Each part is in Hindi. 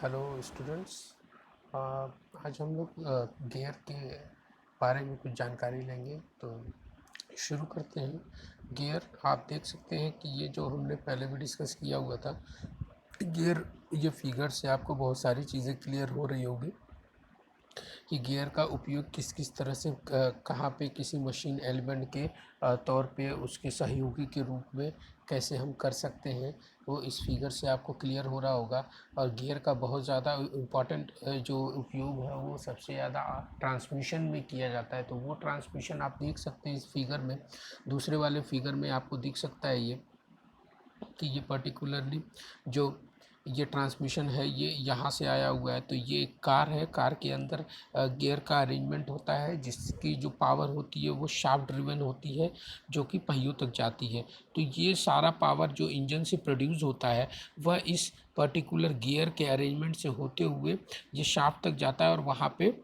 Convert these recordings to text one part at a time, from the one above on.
Hello students. आज हम लोग गियर के बारे में कुछ जानकारी लेंगे, तो शुरू करते हैं। गियर आप देख सकते हैं कि ये जो हमने पहले भी डिस्कस किया हुआ था, गियर ये फिगर से आपको बहुत सारी चीज़ें क्लियर हो रही होगी कि गियर का उपयोग किस किस तरह से कहाँ पे किसी मशीन एलिमेंट के तौर पे उसके सहयोगी के रूप में कैसे हम कर सकते हैं, वो इस फिगर से आपको क्लियर हो रहा होगा। और गियर का बहुत ज़्यादा इम्पॉर्टेंट जो उपयोग है वो सबसे ज़्यादा ट्रांसमिशन में किया जाता है। तो वो ट्रांसमिशन आप देख सकते हैं इस फिगर में। दूसरे वाले फिगर में आपको दिख सकता है ये कि ये पर्टिकुलरली जो ये ट्रांसमिशन है ये यहाँ से आया हुआ है। तो ये एक कार है, कार के अंदर गियर का अरेंजमेंट होता है जिसकी जो पावर होती है वो शाफ्ट ड्रिवन होती है जो कि पहियों तक जाती है। तो ये सारा पावर जो इंजन से प्रोड्यूस होता है वह इस पर्टिकुलर गियर के अरेंजमेंट से होते हुए ये शाफ्ट तक जाता है और वहाँ पे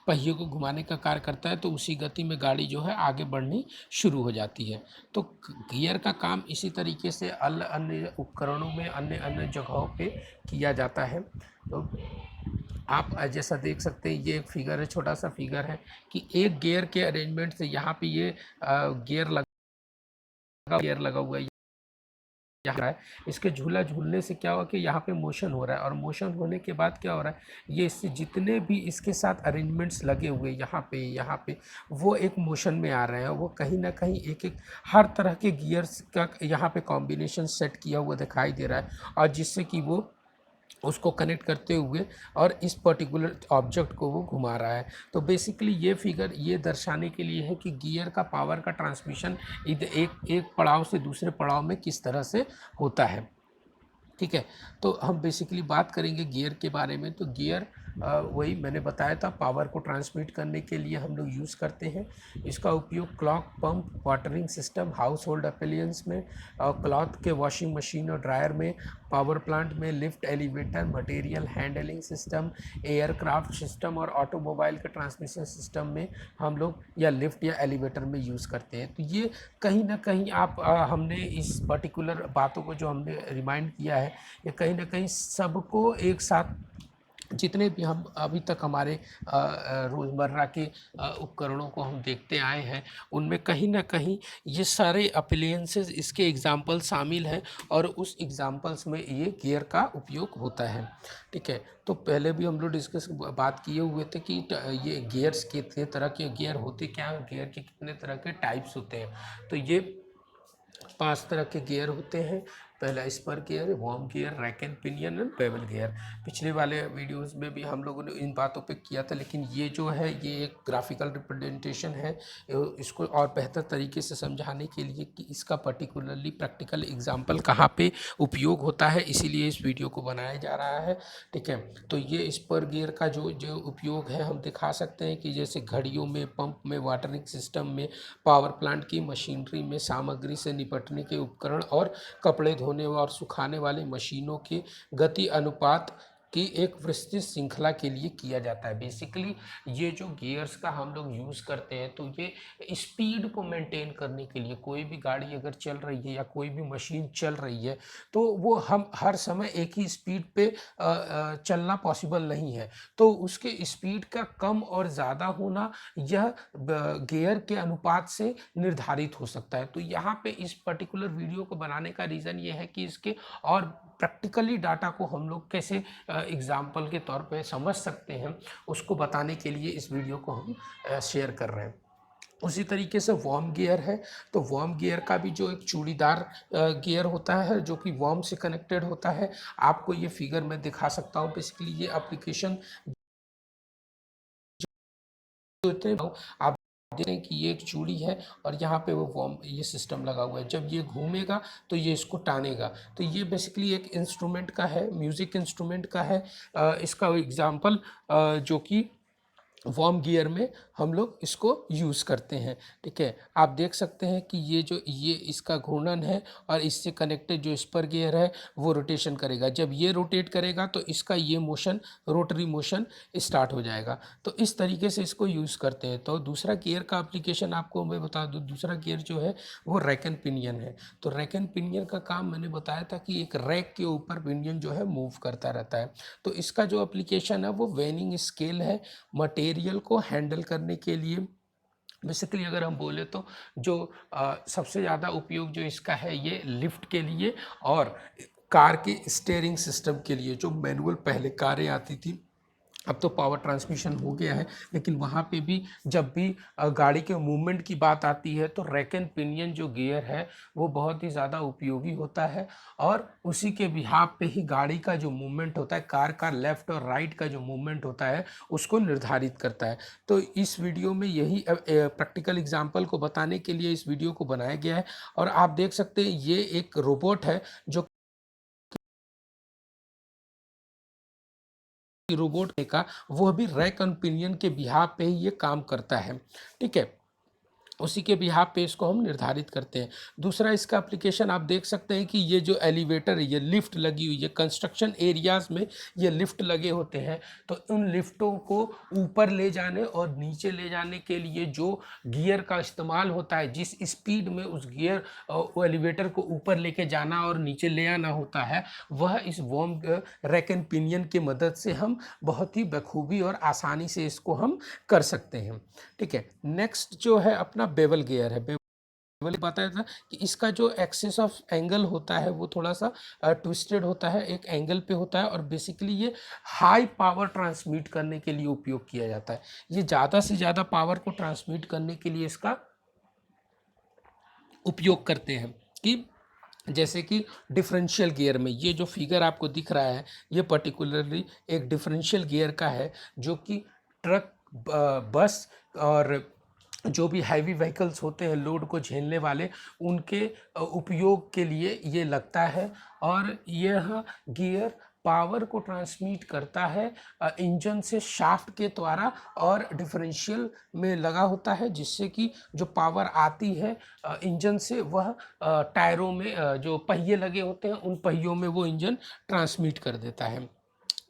पहिए को घुमाने का कार्य करता है। तो उसी गति में गाड़ी जो है आगे बढ़नी शुरू हो जाती है। तो गियर का काम इसी तरीके से अन्य अन्य उपकरणों में अन्य अन्य जगहों पे किया जाता है। तो आप जैसा देख सकते हैं ये एक फिगर है, छोटा सा फिगर है कि एक गियर के अरेंजमेंट से यहाँ पे ये गियर लगा हुआ है यहाँ है। इसके झूला झूलने से क्या हुआ कि यहाँ पे मोशन हो रहा है और मोशन होने के बाद क्या हो रहा है, ये इससे जितने भी इसके साथ अरेंजमेंट्स लगे हुए यहाँ पे वो एक मोशन में आ रहे हैं। वो कहीं ना कहीं एक एक हर तरह के गियर्स का यहाँ पे कॉम्बिनेशन सेट किया हुआ दिखाई दे रहा है और जिससे कि वो उसको कनेक्ट करते हुए और इस पर्टिकुलर ऑब्जेक्ट को वो घुमा रहा है। तो बेसिकली ये फिगर ये दर्शाने के लिए है कि गियर का पावर का ट्रांसमिशन एक एक पड़ाव से दूसरे पड़ाव में किस तरह से होता है। ठीक है, तो हम बेसिकली बात करेंगे गियर के बारे में। तो गियर वही मैंने बताया था, पावर को ट्रांसमिट करने के लिए हम लोग यूज़ करते हैं। इसका उपयोग clock, pump, watering system, house hold appliance में, क्लॉथ के वॉशिंग मशीन और ड्रायर में, पावर प्लांट में, lift, elevator, material handling system, aircraft system और ऑटोमोबाइल के ट्रांसमिशन सिस्टम में हम लोग या लिफ्ट या एलिवेटर में यूज़ करते हैं। तो ये कहीं ना कहीं आप हमने इस पर्टिकुलर बातों को जो हमने रिमाइंड किया है, ये कहीं ना कहीं सबको एक साथ जितने भी हम अभी तक हमारे रोज़मर्रा के उपकरणों को हम देखते आए हैं उनमें कहीं ना कहीं ये सारे अप्लायंसेस इसके एग्जाम्पल शामिल हैं और उस एग्जाम्पल्स में ये गियर का उपयोग होता है। ठीक है, तो पहले भी हम लोग डिस्कस बात किए हुए थे कि ये गियर्स कितने तरह के गियर होते क्या हैं, गियर के कितने तरह के टाइप्स होते हैं। तो ये 5 तरह के गियर होते हैं। पहला spur gear, worm gear, rack and pinion and bevel gear. पिछले वाले वीडियोस में भी हम लोगों ने इन बातों पे किया था, लेकिन ये जो है ये एक ग्राफिकल रिप्रेजेंटेशन है। इसको और बेहतर तरीके से समझाने के लिए कि इसका पर्टिकुलरली प्रैक्टिकल एग्जाम्पल कहाँ पे उपयोग होता है, इसीलिए इस वीडियो को बनाया जा रहा है। ठीक है, तो ये स्पर गियर का जो जो उपयोग है हम दिखा सकते हैं कि जैसे घड़ियों में, पंप में, वाटरिंग सिस्टम में, पावर प्लांट की मशीनरी में, सामग्री से निपटने के उपकरण और कपड़े धोने और सुखाने वाली मशीनों के गति अनुपात की एक विस्तृत श्रृंखला के लिए किया जाता है। बेसिकली ये जो गियर्स का हम लोग यूज़ करते हैं तो ये स्पीड को मेंटेन करने के लिए, कोई भी गाड़ी अगर चल रही है या कोई भी मशीन चल रही है तो वो हम हर समय एक ही स्पीड पे चलना पॉसिबल नहीं है। तो उसके स्पीड का कम और ज़्यादा होना यह गियर के अनुपात से निर्धारित हो सकता है। तो यहाँ पे इस पर्टिकुलर वीडियो को बनाने का रीज़न ये है कि इसके और प्रैक्टिकली डाटा को हम लोग कैसे एग्जाम्पल के तौर पे समझ सकते हैं, उसको बताने के लिए इस वीडियो को हम शेयर कर रहे हैं। उसी तरीके से वॉर्म गियर है। तो वॉर्म गियर का भी जो एक चूड़ीदार गियर होता है जो कि वॉर्म से कनेक्टेड होता है। आपको ये फिगर मैं दिखा सकता हूँ। बेसिकली ये एप्लीकेशन आप देखें कि ये एक चूड़ी है और यहाँ पे वो वॉर्म ये सिस्टम लगा हुआ है। जब ये घूमेगा तो ये इसको टानेगा। तो ये बेसिकली एक इंस्ट्रूमेंट का है, म्यूज़िक इंस्ट्रूमेंट का है। इसका एग्जांपल जो कि वार्म गियर में हम लोग इसको यूज़ करते हैं। ठीक है, आप देख सकते हैं कि ये इसका घूर्णन है और इससे कनेक्टेड जो स्पर गियर है वो रोटेशन करेगा। जब ये रोटेट करेगा तो इसका ये मोशन, रोटरी मोशन स्टार्ट हो जाएगा। तो इस तरीके से इसको यूज़ करते हैं। तो दूसरा गियर का एप्लीकेशन आपको मैं बता दूँ, दूसरा गियर जो है वो रैक एंड पिनियन है। तो रैक एंड पिनियन का काम मैंने बताया था कि एक रैक के ऊपर पिनियन जो है मूव करता रहता है। तो इसका जो एप्लीकेशन है वो वेनिंग स्केल है, मटेरियल को हैंडल करने के लिए। बेसिकली अगर हम बोले तो जो सबसे ज़्यादा उपयोग जो इसका है ये लिफ्ट के लिए और कार के स्टीयरिंग सिस्टम के लिए। जो मैनुअल पहले कारें आती थी, अब तो पावर ट्रांसमिशन हो गया है, लेकिन वहाँ पे भी जब भी गाड़ी के मूवमेंट की बात आती है तो रैक एंड पिनियन जो गियर है वो बहुत ही ज़्यादा उपयोगी होता है। और उसी के बिहाफ पे ही गाड़ी का जो मूवमेंट होता है, कार का लेफ़्ट और राइट का जो मूवमेंट होता है उसको निर्धारित करता है। तो इस वीडियो में यही प्रैक्टिकल एग्जाम्पल को बताने के लिए इस वीडियो को बनाया गया है। और आप देख सकते हैं ये एक रोबोट है जो रोबोट का, वह भी रैक एंड पिनियन के बिहाफ पे ही ये काम करता है। ठीक है, उसी के बिहाफ पे इसको हम निर्धारित करते हैं। दूसरा इसका एप्लीकेशन आप देख सकते हैं कि ये जो एलिवेटर है, ये लिफ्ट लगी हुई है कंस्ट्रक्शन एरियाज़ में, ये लिफ्ट लगे होते हैं। तो उन लिफ्टों को ऊपर ले जाने और नीचे ले जाने के लिए जो गियर का इस्तेमाल होता है, जिस स्पीड में उस गियर वो एलिवेटर को ऊपर लेके जाना और नीचे ले आना होता है, वह इस वॉर्म रैक एंड पिनियन की मदद से हम बहुत ही बखूबी और आसानी से इसको हम कर सकते हैं। ठीक है, नेक्स्ट जो है अपना बेवल गियर है। बेवल बताया था कि इसका जो एक्सिस ऑफ एंगल होता है वो थोड़ा सा ट्विस्टेड होता है, एक एंगल पे होता है, और बेसिकली ये हाई पावर ट्रांसमिट करने के लिए उपयोग किया जाता है। ये ज़्यादा से ज़्यादा पावर को ट्रांसमिट करने के लिए इसका उपयोग करते हैं। कि जैसे कि डिफरेंशियल गियर में ये जो फिगर आपको दिख रहा है, ये पर्टिकुलरली एक डिफरेंशियल गियर का है, जो कि ट्रक, बस और जो भी हैवी व्हीकल्स होते हैं लोड को झेलने वाले, उनके उपयोग के लिए ये लगता है। और यह गियर पावर को ट्रांसमिट करता है इंजन से शाफ्ट के द्वारा, और डिफरेंशियल में लगा होता है, जिससे कि जो पावर आती है इंजन से वह टायरों में जो पहिए लगे होते हैं उन पहियों में वो इंजन ट्रांसमिट कर देता है।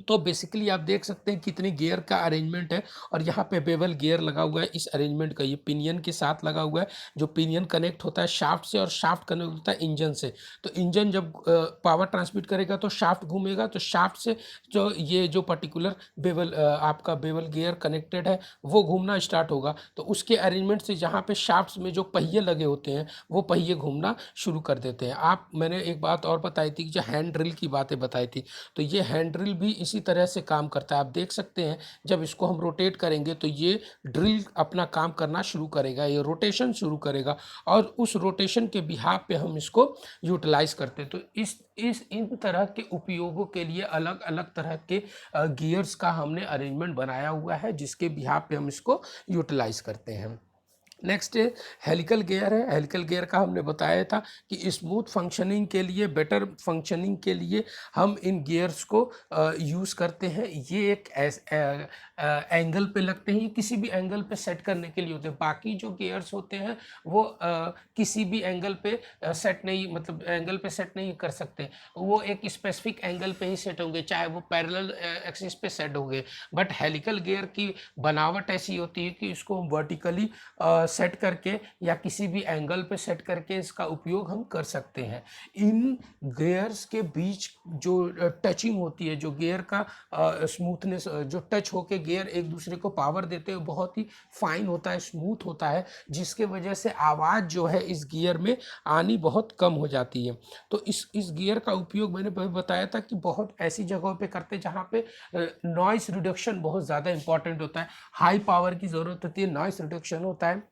तो बेसिकली आप देख सकते हैं कितने गियर का अरेंजमेंट है, और यहाँ पे बेवल गियर लगा हुआ है इस अरेंजमेंट का, ये पिनियन के साथ लगा हुआ है। जो पिनियन कनेक्ट होता है शाफ्ट से और शाफ्ट कनेक्ट होता है इंजन से। तो इंजन जब पावर ट्रांसमिट करेगा तो शाफ्ट घूमेगा, तो शाफ्ट से जो ये जो पर्टिकुलर बेवल आपका बेवल गियर कनेक्टेड है वो घूमना स्टार्ट होगा। तो उसके अरेंजमेंट से जहाँ पे शाफ्ट में जो पहिए लगे होते हैं वो पहिए घूमना शुरू कर देते हैं। मैंने एक बात और बताई थी कि जो हैंड ड्रिल की बातें बताई थी, तो ये हैंड ड्रिल भी इसी तरह से काम करता है। आप देख सकते हैं जब इसको हम रोटेट करेंगे तो ये ड्रिल अपना काम करना शुरू करेगा, ये रोटेशन शुरू करेगा, और उस रोटेशन के बिहाफ पे हम इसको यूटिलाइज करते हैं। तो इस इन तरह के उपयोगों के लिए अलग अलग तरह के गियर्स का हमने अरेंजमेंट बनाया हुआ है, जिसके बिहाफ पे हम इसको यूटिलाइज करते हैं। नेक्स्ट हेलिकल गियर है। हेलिकल गियर का हमने बताया था कि स्मूथ फंक्शनिंग के लिए, बेटर फंक्शनिंग के लिए हम इन गियर्स को यूज़ करते हैं। ये एक एंगल पे लगते हैं, ये किसी भी एंगल पे सेट करने के लिए होते हैं। बाकी जो गियर्स होते हैं वो किसी भी एंगल पे सेट नहीं, मतलब एंगल पे सेट नहीं कर सकते, वो एक स्पेसिफिक एंगल पे ही सेट होंगे, चाहे वो पैरेलल एक्सिस पे सेट होंगे। बट हेलिकल गियर की बनावट ऐसी होती है कि इसको हम वर्टिकली सेट करके या किसी भी एंगल पे सेट करके इसका उपयोग हम कर सकते हैं। इन गियर्स के बीच जो टचिंग होती है, जो गियर का स्मूथनेस, जो टच होके गियर एक दूसरे को पावर देते हैं, बहुत ही फाइन होता है, स्मूथ होता है, जिसके वजह से आवाज़ जो है इस गियर में आनी बहुत कम हो जाती है। तो इस गियर का उपयोग मैंने बताया था कि बहुत ऐसी जगहों पे करते हैं जहाँ पे नॉइस रिडक्शन बहुत ज़्यादा इंपॉर्टेंट होता है, हाई पावर की ज़रूरत होती है, नॉइस रिडक्शन होता है।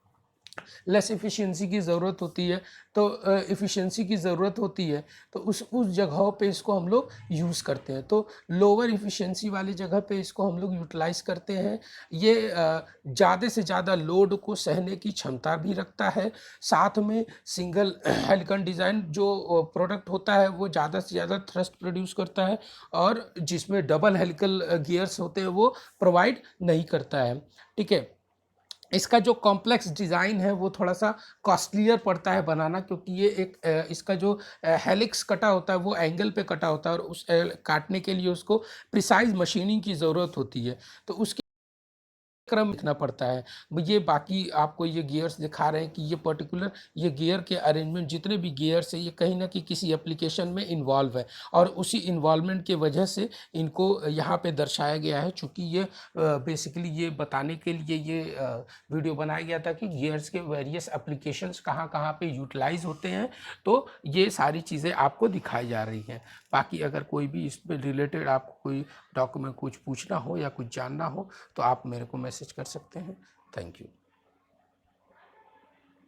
लेस एफिशिएंसी की ज़रूरत होती है, तो एफिशिएंसी की ज़रूरत होती है, तो उस जगहों पे इसको हम लोग यूज़ करते हैं। तो लोअर एफिशिएंसी वाली जगह पे इसको हम लोग यूटिलाइज़ करते हैं। ये ज़्यादा से ज़्यादा लोड को सहने की क्षमता भी रखता है। साथ में सिंगल हेलिकल डिज़ाइन जो प्रोडक्ट होता है वो ज़्यादा से ज़्यादा थ्रस्ट प्रोड्यूस करता है, और जिसमें डबल हेलिकल गियर्स होते हैं वो प्रोवाइड नहीं करता है। ठीक है। इसका जो कॉम्प्लेक्स डिज़ाइन है वो थोड़ा-सा कॉस्टलियर पड़ता है बनाना, क्योंकि ये एक इसका जो हेलिक्स कटा होता है वो एंगल पे कटा होता है, और उस काटने के लिए उसको प्रिसाइज़ मशीनिंग की ज़रूरत होती है। तो उसके क्रम लिखना पड़ता है। ये बाकी आपको ये गियर्स दिखा रहे हैं कि ये पर्टिकुलर ये गियर के अरेंजमेंट जितने भी गियर्स हैं ये कहीं न कहीं किसी एप्लीकेशन में इन्वॉल्व है, और उसी इन्वॉल्वमेंट की वजह से इनको यहाँ पे दर्शाया गया है। चूँकि ये बेसिकली ये बताने के लिए ये वीडियो बनाया गया था कि गियर्स के वेरियस एप्लीकेशंस कहाँ-कहाँ पे यूटिलाइज़ होते हैं, तो ये सारी चीज़ें आपको दिखाई जा रही हैं। बाकी अगर कोई भी इसमें रिलेटेड आपको कोई डॉक्यूमेंट कुछ पूछना हो या कुछ जानना हो, तो आप मेरे को मैसेज कर सकते हैं। Thank you.